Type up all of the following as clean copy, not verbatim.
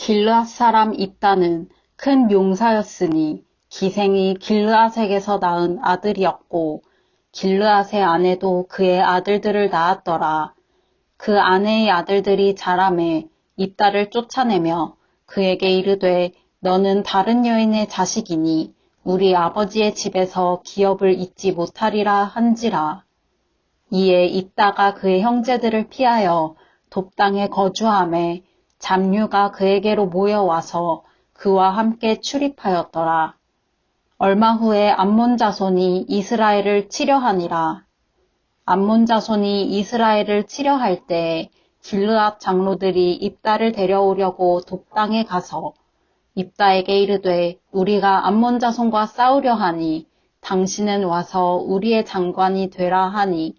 길르앗 사람 입다는 큰 용사였으니 기생이 길르앗에게서 낳은 아들이었고 길르앗의 아내도 그의 아들들을 낳았더라. 그 아내의 아들들이 자라매 입다를 쫓아내며 그에게 이르되 너는 다른 여인의 자식이니 우리 아버지의 집에서 기업을 잊지 못하리라 한지라. 이에 입다가 그의 형제들을 피하여 돕당에 거주하매 잡류가 그에게로 모여와서 그와 함께 출입하였더라. 얼마 후에 암몬 자손이 이스라엘을 치려하니라. 암몬 자손이 이스라엘을 치려할 때에 길르앗 장로들이 입다를 데려오려고 돕당에 가서 입다에게 이르되 우리가 암몬 자손과 싸우려 하니 당신은 와서 우리의 장관이 되라 하니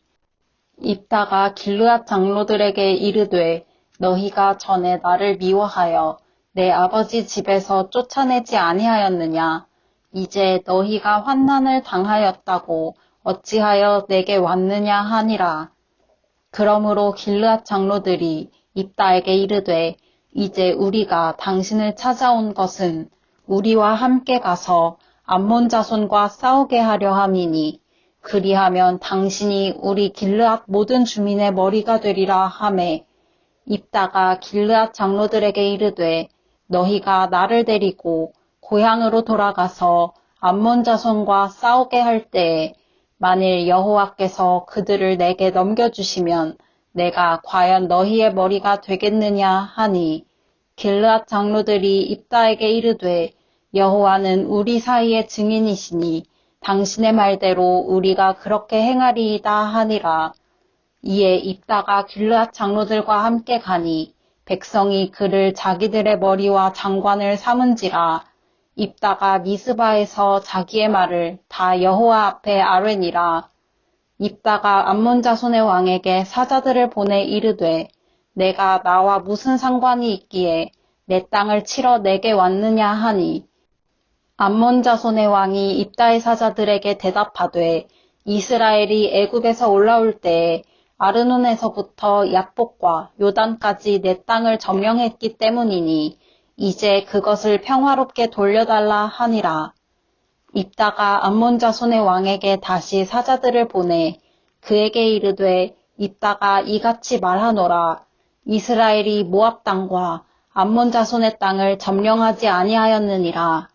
입다가 길르앗 장로들에게 이르되 너희가 전에 나를 미워하여 내 아버지 집에서 쫓아내지 아니하였느냐. 이제 너희가 환난을 당하였다고 어찌하여 내게 왔느냐 하니라. 그러므로 길르앗 장로들이 입다에게 이르되 이제 우리가 당신을 찾아온 것은 우리와 함께 가서 암몬 자손과 싸우게 하려 함이니 그리하면 당신이 우리 길르앗 모든 주민의 머리가 되리라 하매 입다가 길르앗 장로들에게 이르되 너희가 나를 데리고 고향으로 돌아가서 암몬 자손과 싸우게 할 때에 만일 여호와께서 그들을 내게 넘겨주시면 내가 과연 너희의 머리가 되겠느냐 하니 길르앗 장로들이 입다에게 이르되 여호와는 우리 사이의 증인이시니 당신의 말대로 우리가 그렇게 행하리이다 하니라. 이에 입다가 길르앗 장로들과 함께 가니 백성이 그를 자기들의 머리와 장관을 삼은지라. 입다가 미스바에서 자기의 말을 다 여호와 앞에 아뢰니라. 입다가 암몬 자손의 왕에게 사자들을 보내 이르되 내가 나와 무슨 상관이 있기에 내 땅을 치러 내게 왔느냐 하니 암몬 자손의 왕이 입다의 사자들에게 대답하되 이스라엘이 애굽에서 올라올 때에 아르논에서부터 얍복과 요단까지 내 땅을 점령했기 때문이니 이제 그것을 평화롭게 돌려달라 하니라. 입다가 암몬 자손의 왕에게 다시 사자들을 보내 그에게 이르되 입다가 이같이 말하노라. 이스라엘이 모압 땅과 암몬 자손의 땅을 점령하지 아니하였느니라.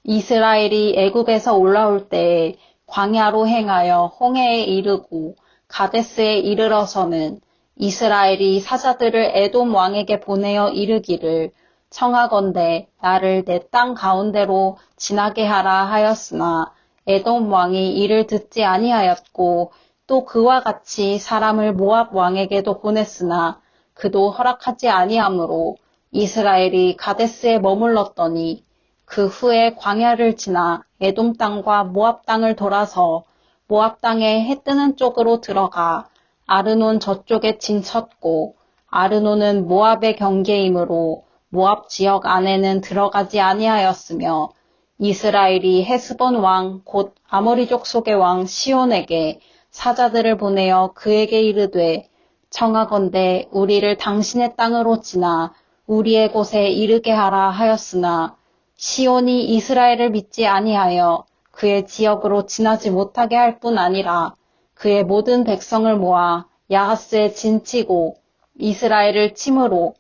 이스라엘이 애굽에서 올라올 때에 광야로 행하여 홍해에 이르고 가데스에 이르러서는 이스라엘이 사자들을 에돔 왕에게 보내어 이르기를 청하건대 나를 내 땅 가운데로 지나게 하라 하였으나 에돔 왕이 이를 듣지 아니하였고 또 그와 같이 사람을 모압 왕에게도 보냈으나 그도 허락하지 아니하므로 이스라엘이 가데스에 머물렀더니 그 후에 광야를 지나 에돔 땅과 모압 땅을 돌아서 모압 땅에 해 뜨는 쪽으로 들어가 아르논 저쪽에 진쳤고 아르논은 모압의 경계이므로 모압 지역 안에는 들어가지 아니하였으며 이스라엘이 헤스본 왕 곧 아모리족 속의 왕 시온에게 사자들을 보내어 그에게 이르되 청하건대 우리를 당신의 땅으로 지나 우리의 곳에 이르게 하라 하였으나 시온이 이스라엘을 믿지 아니하여 그의 지역으로 지나지 못하게 할 뿐 아니라 그의 모든 백성을 모아 야하스에 진치고 이스라엘을 침으로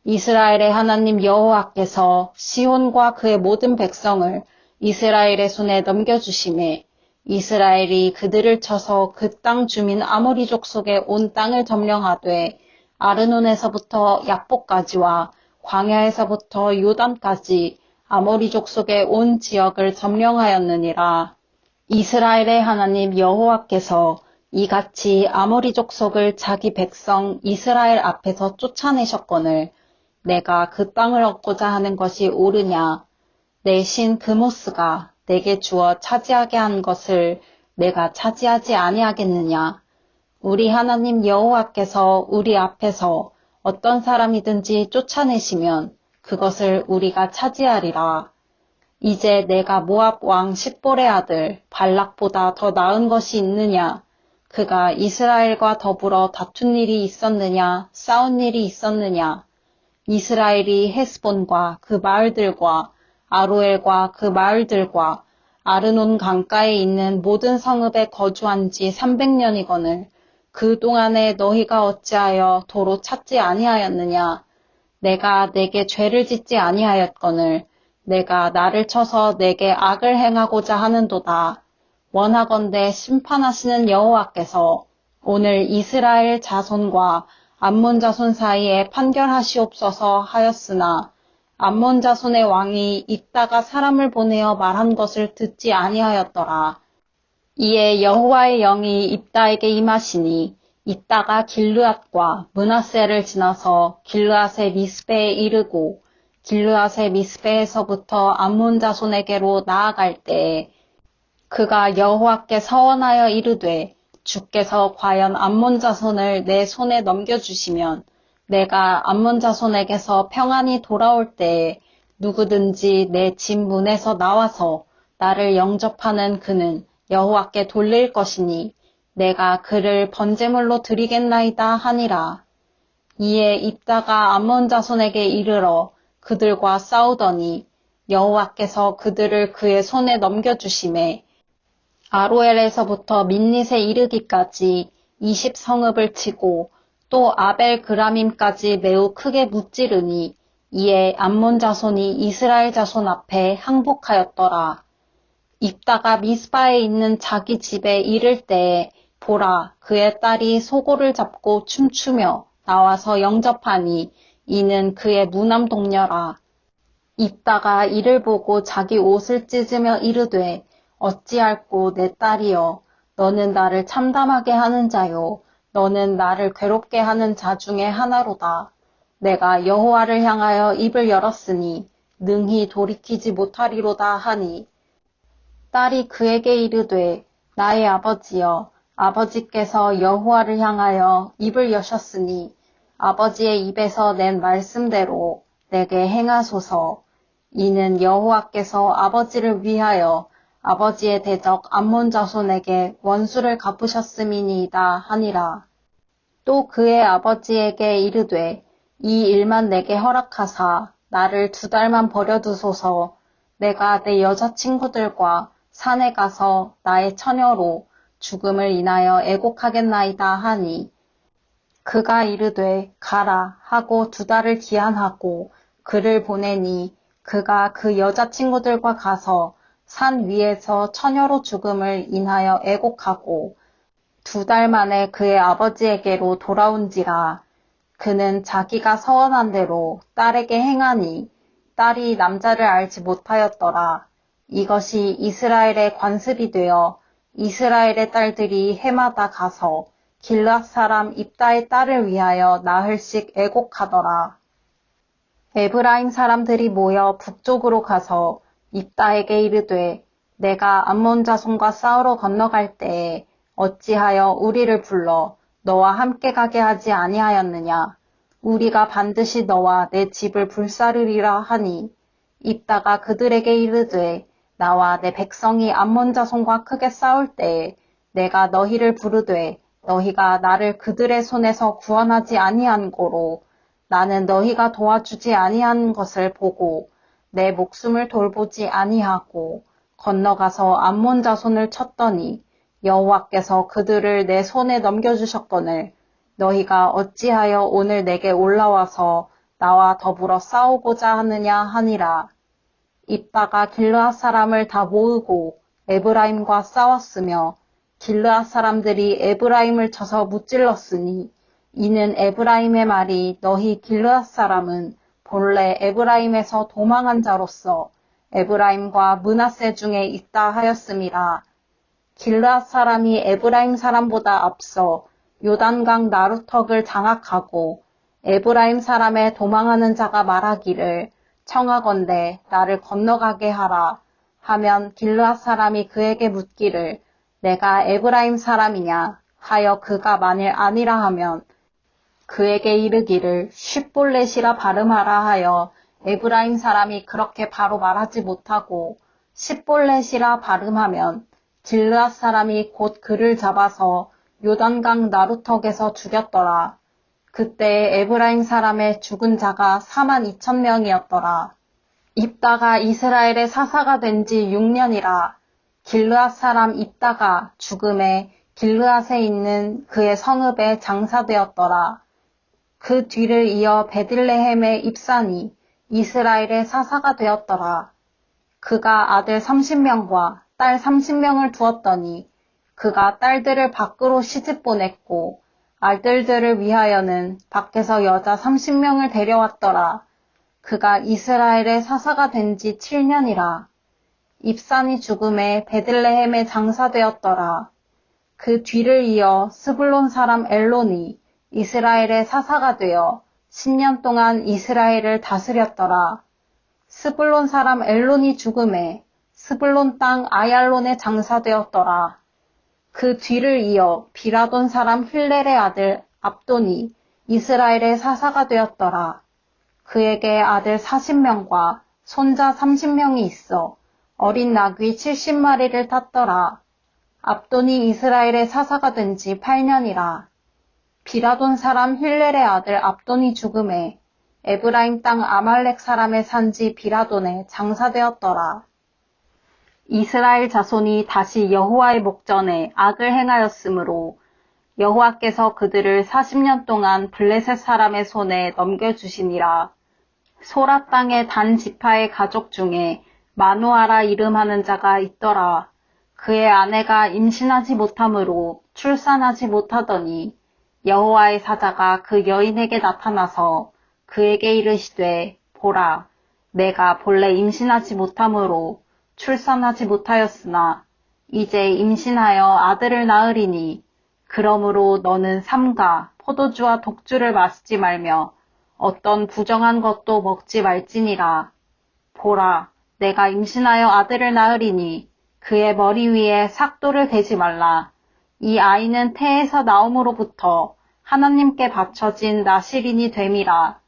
이스라엘의 하나님 여호와께서 시온과 그의 모든 백성을 이스라엘의 손에 넘겨주시매 이스라엘이 그들을 쳐서 그 땅 주민 아모리족 속의 온 땅을 점령하되 아르논에서부터 얍복까지와 광야에서부터 요단까지 아모리족 속의 온 지역을 점령하였느니라. 이스라엘의 하나님 여호와께서 이같이 아모리족 속을 자기 백성 이스라엘 앞에서 쫓아내셨거늘 내가 그 땅을 얻고자 하는 것이 옳으냐. 내 신 그모스가 내게 주어 차지하게 한 것을 내가 차지하지 아니하겠느냐. 우리 하나님 여호와께서 우리 앞에서 어떤 사람이든지 쫓아내시면 그것을 우리가 차지하리라. 이제 내가 모압 왕 십볼의 아들 발락보다 더 나은 것이 있느냐? 그가 이스라엘과 더불어 다툰 일이 있었느냐? 싸운 일이 있었느냐? 이스라엘이 헤스본과 그 마을들과 아로엘과 그 마을들과 아르논 강가에 있는 모든 성읍에 거주한 지 300년이거늘 그 동안에 너희가 어찌하여 도로 찾지 아니하였느냐? 내가 내게 죄를 짓지 아니하였거늘 내가 나를 쳐서 내게 악을 행하고자 하는도다. 원하건대 심판하시는 여호와께서 오늘 이스라엘 자손과 암몬 자손 사이에 판결하시옵소서 하였으나 암몬 자손의 왕이 입다가 사람을 보내어 말한 것을 듣지 아니하였더라. 이에 여호와의 영이 입다에게 임하시니 입다가 길르앗과 므낫세를 지나서 길르앗의 미스베에 이르고 길르앗의 미스베에서부터 암몬 자손에게로 나아갈 때에 그가 여호와께 서원하여 이르되 주께서 과연 암몬 자손을 내 손에 넘겨주시면 내가 암몬 자손에게서 평안히 돌아올 때에 누구든지 내 집 문에서 나와서 나를 영접하는 그는 여호와께 돌릴 것이니 내가 그를 번제물로 드리겠나이다 하니라. 이에 입다가 암몬 자손에게 이르러 그들과 싸우더니 여호와께서 그들을 그의 손에 넘겨주심에 아로엘에서부터 민닛에 이르기까지 20성읍을 치고 또 아벨 그라밈까지 매우 크게 무찌르니 이에 암몬 자손이 이스라엘 자손 앞에 항복하였더라. 입다가 미스바에 있는 자기 집에 이를 때에 보라 그의 딸이 소고를 잡고 춤추며 나와서 영접하니 이는 그의 무남 동녀라. 입다가 이를 보고 자기 옷을 찢으며 이르되 어찌할꼬 내 딸이여 너는 나를 참담하게 하는 자요 너는 나를 괴롭게 하는 자 중에 하나로다. 내가 여호와를 향하여 입을 열었으니 능히 돌이키지 못하리로다 하니 딸이 그에게 이르되 나의 아버지여 아버지께서 여호와를 향하여 입을 여셨으니 아버지의 입에서 낸 말씀대로 내게 행하소서. 이는 여호와께서 아버지를 위하여 아버지의 대적 암몬 자손에게 원수를 갚으셨음이니이다 하니라. 또 그의 아버지에게 이르되 이 일만 내게 허락하사 나를 2달만 버려두소서. 내가 내 여자친구들과 산에 가서 나의 처녀로 죽음을 인하여 애곡하겠나이다 하니 그가 이르되 가라 하고 2달을 기한하고 그를 보내니 그가 그 여자친구들과 가서 산 위에서 처녀로 죽음을 인하여 애곡하고 2달 만에 그의 아버지에게로 돌아온지라. 그는 자기가 서원한 대로 딸에게 행하니 딸이 남자를 알지 못하였더라. 이것이 이스라엘의 관습이 되어 이스라엘의 딸들이 해마다 가서 길앗 사람 입다의 딸을 위하여 나흘씩 애곡하더라. 에브라임 사람들이 모여 북쪽으로 가서 입다에게 이르되 내가 암몬 자손과 싸우러 건너갈 때에 어찌하여 우리를 불러 너와 함께 가게 하지 아니하였느냐. 우리가 반드시 너와 내 집을 불사르리라 하니 입다가 그들에게 이르되 나와 내 백성이 암몬 자손과 크게 싸울 때에 내가 너희를 부르되 너희가 나를 그들의 손에서 구원하지 아니한 고로 나는 너희가 도와주지 아니한 것을 보고 내 목숨을 돌보지 아니하고 건너가서 암몬 자손을 쳤더니 여호와께서 그들을 내 손에 넘겨주셨거늘 너희가 어찌하여 오늘 내게 올라와서 나와 더불어 싸우고자 하느냐 하니라. 입다가 길르앗 사람을 다 모으고 에브라임과 싸웠으며 길르앗 사람들이 에브라임을 쳐서 무찔렀으니 이는 에브라임의 말이 너희 길르앗 사람은 본래 에브라임에서 도망한 자로서 에브라임과 므낫세 중에 있다 하였음이라. 길르앗 사람이 에브라임 사람보다 앞서 요단강 나루턱을 장악하고 에브라임 사람의 도망하는 자가 말하기를 청하건대 나를 건너가게 하라 하면 길르앗 사람이 그에게 묻기를 내가 에브라임 사람이냐 하여 그가 만일 아니라 하면 그에게 이르기를 쉿볼렛이라 발음하라 하여 에브라임 사람이 그렇게 바로 말하지 못하고 쉿볼렛이라 발음하면 길르앗 사람이 곧 그를 잡아서 요단강 나루턱에서 죽였더라. 그때 에브라임 사람의 죽은 자가 42,000명이었더라. 입다가 이스라엘의 사사가 된 지 6년이라. 길르앗 사람 입다가 죽음에 길르앗에 있는 그의 성읍에 장사되었더라. 그 뒤를 이어 베들레헴의 입산이 이스라엘의 사사가 되었더라. 그가 아들 30명과 딸 30명을 두었더니 그가 딸들을 밖으로 시집 보냈고 아들들을 위하여는 밖에서 여자 30명을 데려왔더라. 그가 이스라엘의 사사가 된 지 7년이라. 입산이 죽음에 베들레헴에 장사되었더라. 그 뒤를 이어 스불론 사람 엘론이 이스라엘의 사사가 되어 10년 동안 이스라엘을 다스렸더라. 스불론 사람 엘론이 죽음에 스불론 땅 아얄론에 장사되었더라. 그 뒤를 이어 비라돈 사람 힐렐의 아들 압돈이 이스라엘의 사사가 되었더라. 그에게 아들 40명과 손자 30명이 있어 어린 나귀 70마리를 탔더라. 압돈이 이스라엘의 사사가 된 지 8년이라. 비라돈 사람 힐렐의 아들 압돈이 죽음에 에브라임 땅 아말렉 사람의 산지 비라돈에 장사되었더라. 이스라엘 자손이 다시 여호와의 목전에 악을 행하였으므로 여호와께서 그들을 40년 동안 블레셋 사람의 손에 넘겨주시니라. 소라 땅의 단 지파의 가족 중에 마누아라 이름하는 자가 있더라. 그의 아내가 임신하지 못함으로 출산하지 못하더니 여호와의 사자가 그 여인에게 나타나서 그에게 이르시되 보라, 내가 본래 임신하지 못함으로 출산하지 못하였으나 이제 임신하여 아들을 낳으리니 그러므로 너는 삼가 포도주와 독주를 마시지 말며 어떤 부정한 것도 먹지 말지니라. 보라, 내가 임신하여 아들을 낳으리니 그의 머리 위에 삭도를 대지 말라. 이 아이는 태에서 나옴으로부터 하나님께 바쳐진 나실인이 됨이라.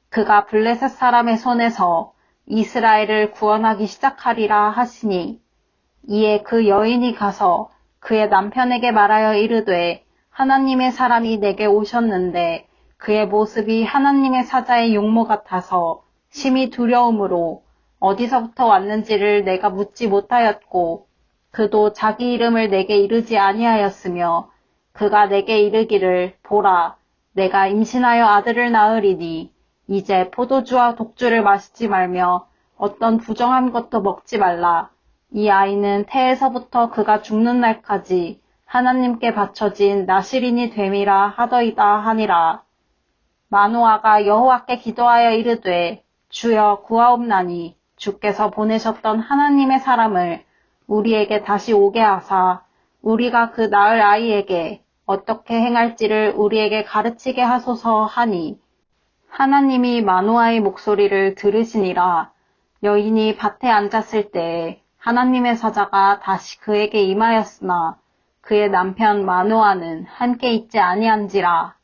그가 블레셋 사람의 손에서 이스라엘을 구원하기 시작하리라 하시니 이에 그 여인이 가서 그의 남편에게 말하여 이르되 하나님의 사람이 내게 오셨는데 그의 모습이 하나님의 사자의 용모 같아서 심히 두려움으로 어디서부터 왔는지를 내가 묻지 못하였고 그도 자기 이름을 내게 이르지 아니하였으며 그가 내게 이르기를 보라, 내가 임신하여 아들을 낳으리니 이제 포도주와 독주를 마시지 말며 어떤 부정한 것도 먹지 말라. 이 아이는 태에서부터 그가 죽는 날까지 하나님께 바쳐진 나실인이 됨이라 하더이다 하니라. 마노아가 여호와께 기도하여 이르되 주여 구하옵나니 주께서 보내셨던 하나님의 사람을 우리에게 다시 오게 하사 우리가 그 낳을 아이에게 어떻게 행할지를 우리에게 가르치게 하소서 하니 하나님이 마노아의 목소리를 들으시니라. 여인이 밭에 앉았을 때에 하나님의 사자가 다시 그에게 임하였으나 그의 남편 마노아는 함께 있지 아니한지라.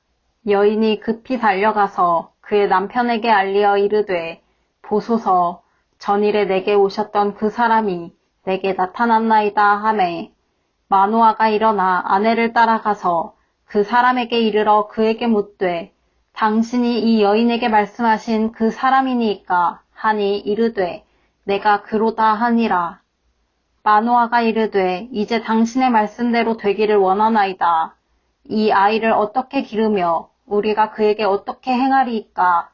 여인이 급히 달려가서 그의 남편에게 알리어 이르되 보소서, 전일에 내게 오셨던 그 사람이 내게 나타났나이다 하매 마노아가 일어나 아내를 따라가서 그 사람에게 이르러 그에게 묻되 당신이 이 여인에게 말씀하신 그 사람이니까 하니 이르되 내가 그로다 하니라. 마노아가 이르되 이제 당신의 말씀대로 되기를 원하나이다. 이 아이를 어떻게 기르며 우리가 그에게 어떻게 행하리이까.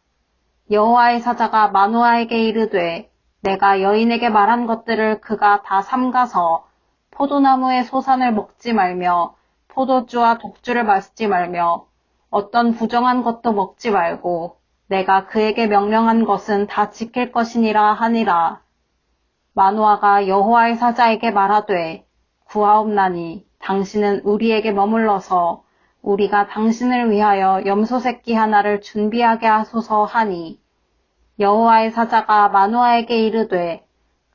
여호와의 사자가 마노아에게 이르되 내가 여인에게 말한 것들을 그가 다 삼가서 포도나무의 소산을 먹지 말며 포도주와 독주를 마시지 말며 어떤 부정한 것도 먹지 말고 내가 그에게 명령한 것은 다 지킬 것이니라 하니라. 마노아가 여호와의 사자에게 말하되 구하옵나니 당신은 우리에게 머물러서 우리가 당신을 위하여 염소 새끼 하나를 준비하게 하소서 하니 여호와의 사자가 마노아에게 이르되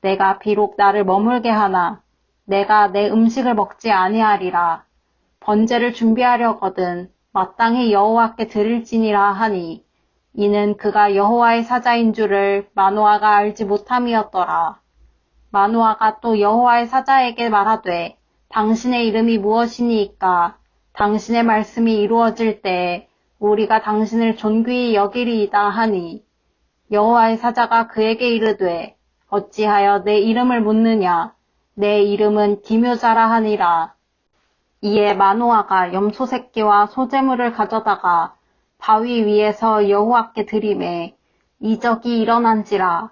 내가 비록 나를 머물게 하나 내가 내 음식을 먹지 아니하리라. 번제를 준비하려거든 마땅히 여호와께 드릴지니라 하니 이는 그가 여호와의 사자인 줄을 마노아가 알지 못함이었더라. 마노아가 또 여호와의 사자에게 말하되 당신의 이름이 무엇이니이까 당신의 말씀이 이루어질 때에 우리가 당신을 존귀히 여기리이다 하니 여호와의 사자가 그에게 이르되 어찌하여 내 이름을 묻느냐 내 이름은 기묘자라 하니라. 이에 마노아가 염소 새끼와 소재물을 가져다가 바위 위에서 여호와께 드리매 이적이 일어난지라.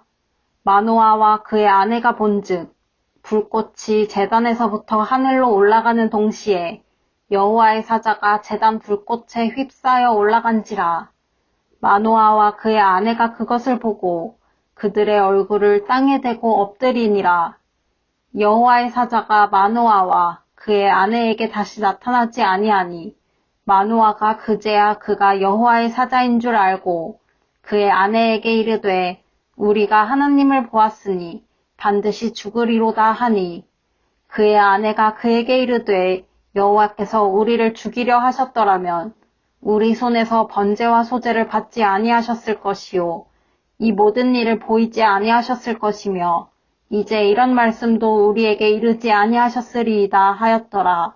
마노아와 그의 아내가 본즉 불꽃이 제단에서부터 하늘로 올라가는 동시에 여호와의 사자가 제단 불꽃에 휩싸여 올라간지라. 마노아와 그의 아내가 그것을 보고 그들의 얼굴을 땅에 대고 엎드리니라. 여호와의 사자가 마노아와 그의 아내에게 다시 나타나지 아니하니 마노아가 그제야 그가 여호와의 사자인 줄 알고 그의 아내에게 이르되 우리가 하나님을 보았으니 반드시 죽으리로다 하니 그의 아내가 그에게 이르되 여호와께서 우리를 죽이려 하셨더라면 우리 손에서 번제와 소제를 받지 아니하셨을 것이요 이 모든 일을 보이지 아니하셨을 것이며 이제 이런 말씀도 우리에게 이르지 아니하셨으리이다 하였더라.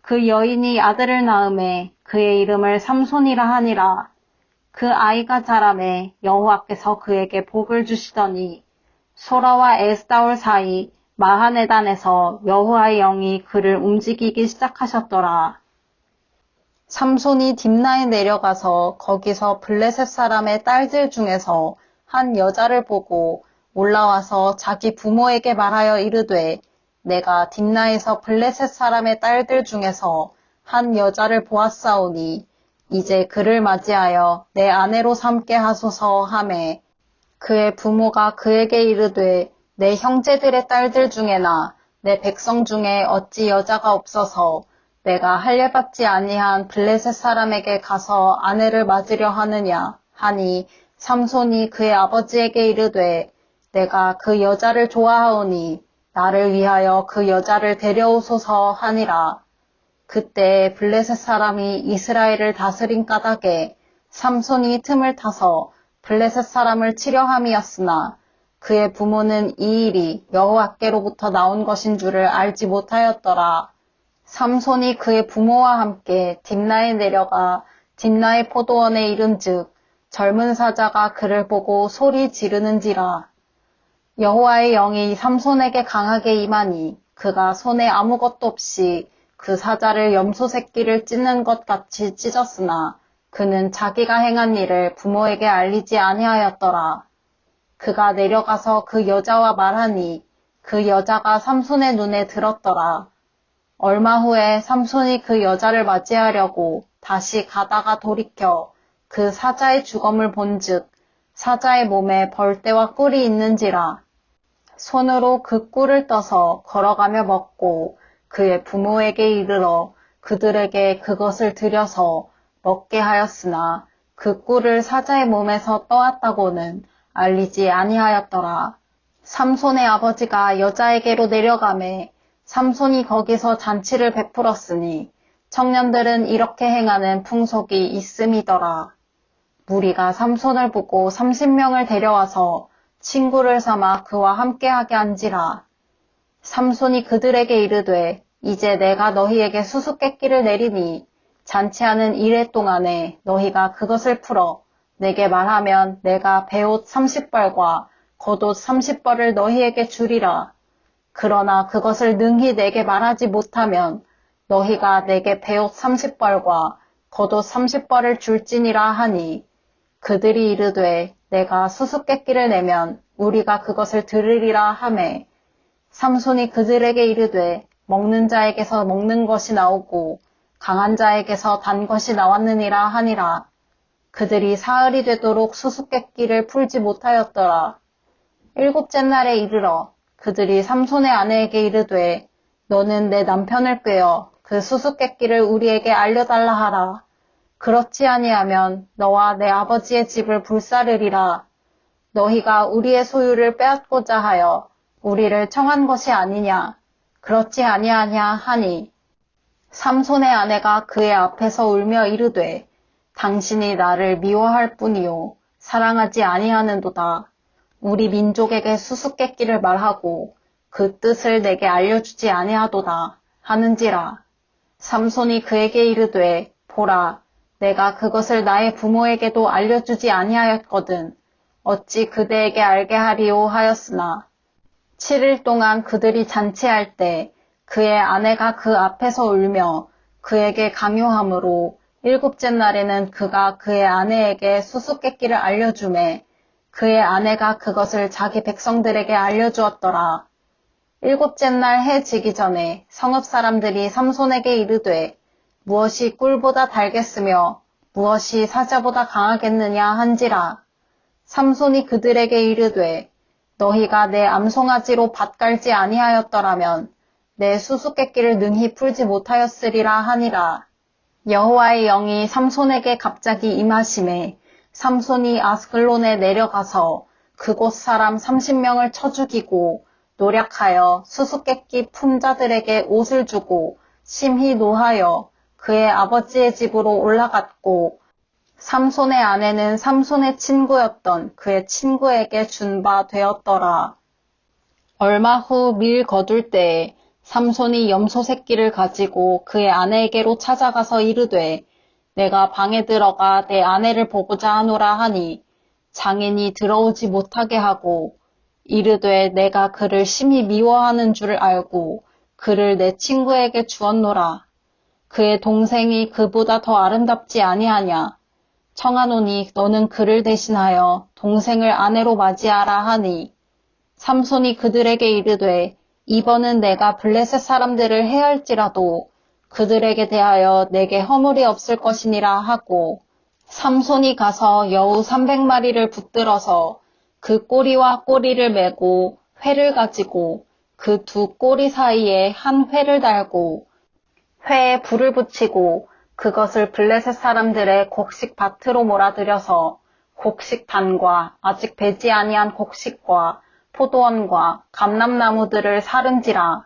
그 여인이 아들을 낳음에 그의 이름을 삼손이라 하니라. 그 아이가 자라매 여호와께서 그에게 복을 주시더니 소라와 에스다올 사이 마하네단에서 여호와의 영이 그를 움직이기 시작하셨더라. 삼손이 딥나에 내려가서 거기서 블레셋 사람의 딸들 중에서 한 여자를 보고 올라와서 자기 부모에게 말하여 이르되 내가 딥나에서 블레셋 사람의 딸들 중에서 한 여자를 보았사오니 이제 그를 맞이하여 내 아내로 삼게 하소서 하매 그의 부모가 그에게 이르되 내 형제들의 딸들 중에나 내 백성 중에 어찌 여자가 없어서 내가 할례받지 아니한 블레셋 사람에게 가서 아내를 맞으려 하느냐 하니 삼손이 그의 아버지에게 이르되 내가 그 여자를 좋아하오니 나를 위하여 그 여자를 데려오소서 하니라. 그때 블레셋 사람이 이스라엘을 다스린 까닭에 삼손이 틈을 타서 블레셋 사람을 치려 함이었으나 그의 부모는 이 일이 여호와께로부터 나온 것인 줄을 알지 못하였더라. 삼손이 그의 부모와 함께 딥나에 내려가 딥나의 포도원에 이른즉 젊은 사자가 그를 보고 소리 지르는지라. 여호와의 영이 삼손에게 강하게 임하니 그가 손에 아무것도 없이 그 사자를 염소 새끼를 찢는 것 같이 찢었으나 그는 자기가 행한 일을 부모에게 알리지 아니하였더라. 그가 내려가서 그 여자와 말하니 그 여자가 삼손의 눈에 들었더라. 얼마 후에 삼손이 그 여자를 맞이하려고 다시 가다가 돌이켜 그 사자의 주검을 본즉 사자의 몸에 벌떼와 꿀이 있는지라. 손으로 그 꿀을 떠서 걸어가며 먹고 그의 부모에게 이르러 그들에게 그것을 드려서 먹게 하였으나 그 꿀을 사자의 몸에서 떠왔다고는 알리지 아니하였더라. 삼손의 아버지가 여자에게로 내려가매 삼손이 거기서 잔치를 베풀었으니 청년들은 이렇게 행하는 풍속이 있음이더라. 무리가 삼손을 보고 30명을 데려와서 친구를 삼아 그와 함께하게 한지라. 삼손이 그들에게 이르되 이제 내가 너희에게 수수께끼를 내리니 잔치하는 이래 동안에 너희가 그것을 풀어 내게 말하면 내가 베옷 30벌과 겉옷 30벌을 너희에게 주리라. 그러나 그것을 능히 내게 말하지 못하면 너희가 내게 베옷 30벌과 겉옷 30벌을 줄지니라 하니 그들이 이르되 내가 수수께끼를 내면 우리가 그것을 들으리라 하매 삼손이 그들에게 이르되 먹는 자에게서 먹는 것이 나오고 강한 자에게서 단 것이 나왔느니라 하니라. 그들이 사흘이 되도록 수수께끼를 풀지 못하였더라. 일곱째 날에 이르러 그들이 삼손의 아내에게 이르되 너는 내 남편을 꾀어 그 수수께끼를 우리에게 알려달라 하라. 그렇지 아니하면 너와 내 아버지의 집을 불사르리라. 너희가 우리의 소유를 빼앗고자 하여 우리를 청한 것이 아니냐. 그렇지 아니하냐 하니 삼손의 아내가 그의 앞에서 울며 이르되 당신이 나를 미워할 뿐이요 사랑하지 아니하는도다. 우리 민족에게 수수께끼를 말하고 그 뜻을 내게 알려주지 아니하도다 하는지라. 삼손이 그에게 이르되 보라 내가 그것을 나의 부모에게도 알려주지 아니하였거든. 어찌 그대에게 알게 하리오 하였으나 7일 동안 그들이 잔치할 때 그의 아내가 그 앞에서 울며 그에게 강요함으로 일곱째 날에는 그가 그의 아내에게 수수께끼를 알려주매 그의 아내가 그것을 자기 백성들에게 알려주었더라. 일곱째 날 해 지기 전에 성읍 사람들이 삼손에게 이르되 무엇이 꿀보다 달겠으며 무엇이 사자보다 강하겠느냐 한지라. 삼손이 그들에게 이르되 너희가 내 암송아지로 밭 갈지 아니하였더라면 내 수수께끼를 능히 풀지 못하였으리라 하니라. 여호와의 영이 삼손에게 갑자기 임하심에 삼손이 아스글론에 내려가서 그곳 사람 30명을 쳐 죽이고 노력하여 수수께끼 푼 자들에게 옷을 주고 심히 노하여 그의 아버지의 집으로 올라갔고 삼손의 아내는 삼손의 친구였던 그의 친구에게 준 바 되었더라. 얼마 후 밀 거둘 때에 삼손이 염소 새끼를 가지고 그의 아내에게로 찾아가서 이르되 내가 방에 들어가 내 아내를 보고자 하노라 하니 장인이 들어오지 못하게 하고 이르되 내가 그를 심히 미워하는 줄 알고 그를 내 친구에게 주었노라. 그의 동생이 그보다 더 아름답지 아니하냐. 청하노니 너는 그를 대신하여 동생을 아내로 맞이하라 하니 삼손이 그들에게 이르되 이번은 내가 블레셋 사람들을 해할지라도 그들에게 대하여 내게 허물이 없을 것이니라 하고 삼손이 가서 여우 300마리를 붙들어서 그 꼬리와 꼬리를 메고 회를 가지고 그 두 꼬리 사이에 한 회를 달고 회에 불을 붙이고 그것을 블레셋 사람들의 곡식 밭으로 몰아들여서 곡식 단과 아직 배지 아니한 곡식과 포도원과 감람나무들을 사른지라.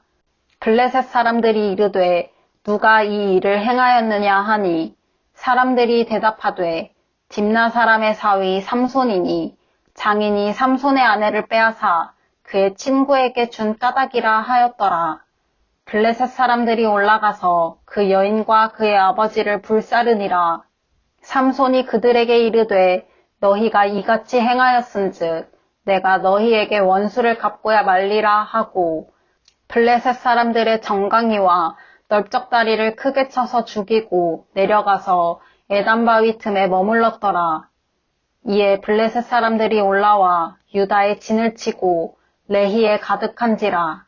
블레셋 사람들이 이르되 누가 이 일을 행하였느냐 하니 사람들이 대답하되 딥나 사람의 사위 삼손이니 장인이 삼손의 아내를 빼앗아 그의 친구에게 준 까닭이라 하였더라. 블레셋 사람들이 올라가서 그 여인과 그의 아버지를 불사르니라. 삼손이 그들에게 이르되 너희가 이같이 행하였은즉 내가 너희에게 원수를 갚고야 말리라 하고 블레셋 사람들의 정강이와 넓적다리를 크게 쳐서 죽이고 내려가서 에단바위 틈에 머물렀더라. 이에 블레셋 사람들이 올라와 유다의 진을 치고 레히에 가득한지라.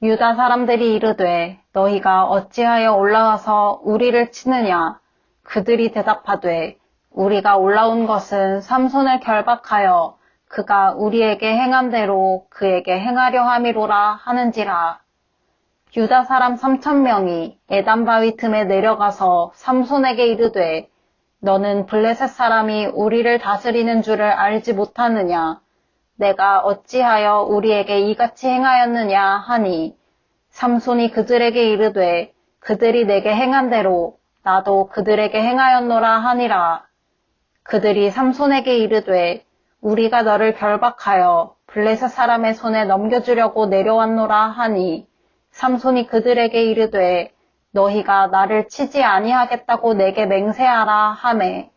유다 사람들이 이르되 너희가 어찌하여 올라와서 우리를 치느냐. 그들이 대답하되 우리가 올라온 것은 삼손을 결박하여 그가 우리에게 행한 대로 그에게 행하려 함이로라 하는지라. 유다 사람 3,000명이 에단바위 틈에 내려가서 삼손에게 이르되 너는 블레셋 사람이 우리를 다스리는 줄을 알지 못하느냐. 내가 어찌하여 우리에게 이같이 행하였느냐 하니 삼손이 그들에게 이르되 그들이 내게 행한 대로 나도 그들에게 행하였노라 하니라. 그들이 삼손에게 이르되 우리가 너를 결박하여 블레셋 사람의 손에 넘겨주려고 내려왔노라 하니 삼손이 그들에게 이르되 너희가 나를 치지 아니하겠다고 내게 맹세하라 하매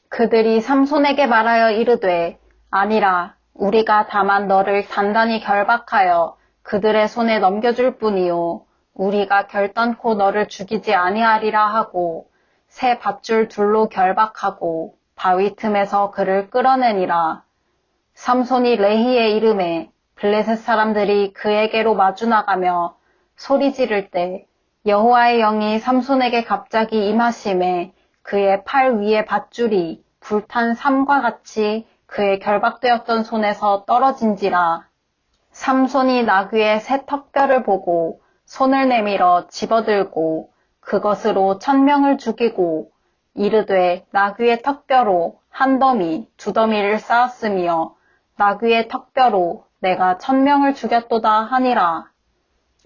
그들이 삼손에게 말하여 이르되 아니라 우리가 다만 너를 단단히 결박하여 그들의 손에 넘겨줄 뿐이요 우리가 결단코 너를 죽이지 아니하리라 하고 새 밧줄 둘로 결박하고 바위 틈에서 그를 끌어내니라. 삼손이 레히에 이르매 블레셋 사람들이 그에게로 마주 나가며 소리 지를 때 여호와의 영이 삼손에게 갑자기 임하심에 그의 팔 위에 밧줄이 불탄 삼과 같이 그의 결박되었던 손에서 떨어진지라. 삼손이 나귀의 새 턱뼈를 보고 손을 내밀어 집어들고 그것으로 1,000명을 죽이고 이르되 나귀의 턱뼈로 한 더미, 두 더미를 쌓았으며 나귀의 턱뼈로 내가 1,000명을 죽였도다 하니라.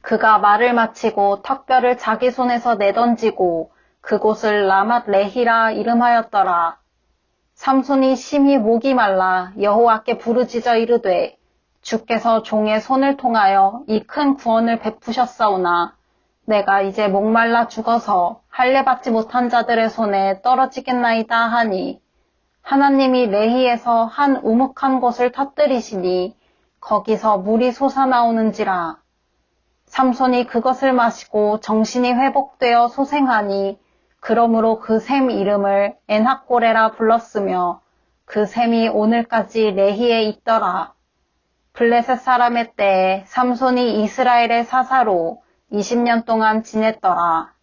그가 말을 마치고 턱뼈를 자기 손에서 내던지고 그곳을 라맛 레히라 이름하였더라. 삼손이 심히 목이 말라 여호와께 부르짖어 이르되 주께서 종의 손을 통하여 이 큰 구원을 베푸셨사오나 내가 이제 목말라 죽어서 할례 받지 못한 자들의 손에 떨어지겠나이다 하니 하나님이 레히에서 한 우묵한 곳을 터뜨리시니 거기서 물이 솟아나오는지라. 삼손이 그것을 마시고 정신이 회복되어 소생하니 그러므로 그 샘 이름을 엔학고레라 불렀으며 그 샘이 오늘까지 레히에 있더라. 블레셋 사람의 때에 삼손이 이스라엘의 사사로 20년 동안 지냈더라.